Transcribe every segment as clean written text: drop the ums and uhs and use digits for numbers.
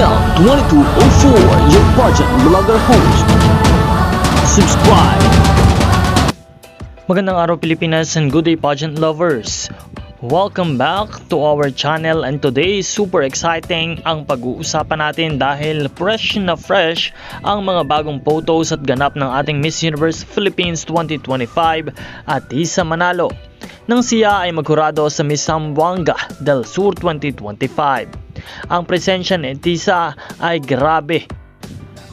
Nel 2204, your pageant vlogger host. Subscribe. Magandang araw Pilipinas and good day pageant lovers. Welcome back to our channel, and today super exciting ang pag-uusapan natin dahil fresh na fresh ang mga bagong photos at ganap ng ating Miss Universe Philippines 2025 at Tisa Manalo nang siya ay maghurado sa Miss Zamboanga del Sur 2025. Ang presensya ni Tisa ay grabe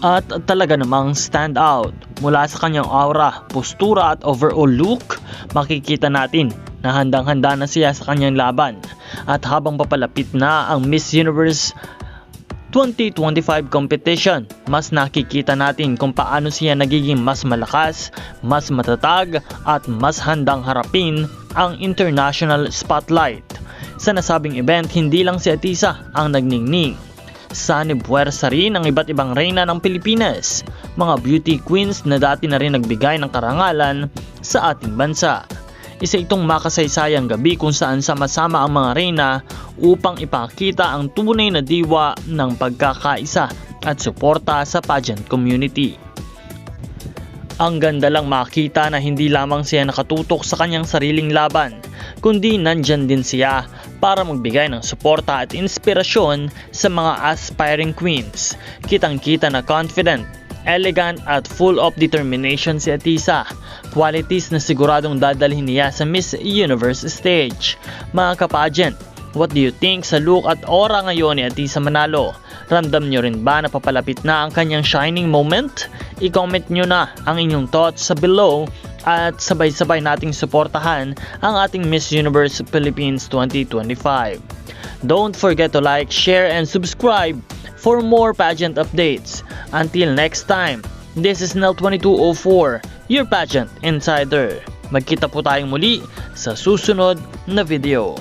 at talaga namang stand out. Mula sa kanyang aura, postura at overall look, makikita natin na handang-handa na siya sa kanyang laban. At habang papalapit na ang Miss Universe 2025 competition, mas nakikita natin kung paano siya nagiging mas malakas, mas matatag at mas handang harapin ang international spotlight. Sa nasabing event, hindi lang si Atisa ang nagningning. Sanibuwersa rin ang iba't ibang reyna ng Pilipinas, mga beauty queens na dati na rin nagbigay ng karangalan sa ating bansa. Isa itong makasaysayang gabi kung saan sama-sama ang mga reyna upang ipakita ang tunay na diwa ng pagkakaisa at suporta sa pageant community. Ang ganda lang makita na hindi lamang siya nakatutok sa kanyang sariling laban, kundi nandyan din siya para magbigay ng suporta at inspirasyon sa mga aspiring queens. Kitang-kita na confident, elegant at full of determination si Atisa, qualities na siguradong dadalhin niya sa Miss Universe stage. Mga ka-pageant, what do you think sa look at aura ngayon ni Atisa Manalo? Ramdam nyo rin ba na papalapit na ang kanyang shining moment? I-comment nyo na ang inyong thoughts sa below at sabay-sabay nating suportahan ang ating Miss Universe Philippines 2025. Don't forget to like, share, and subscribe for more pageant updates. Until next time, this is Nel 2204, your pageant insider. Magkita po tayong muli sa susunod na video.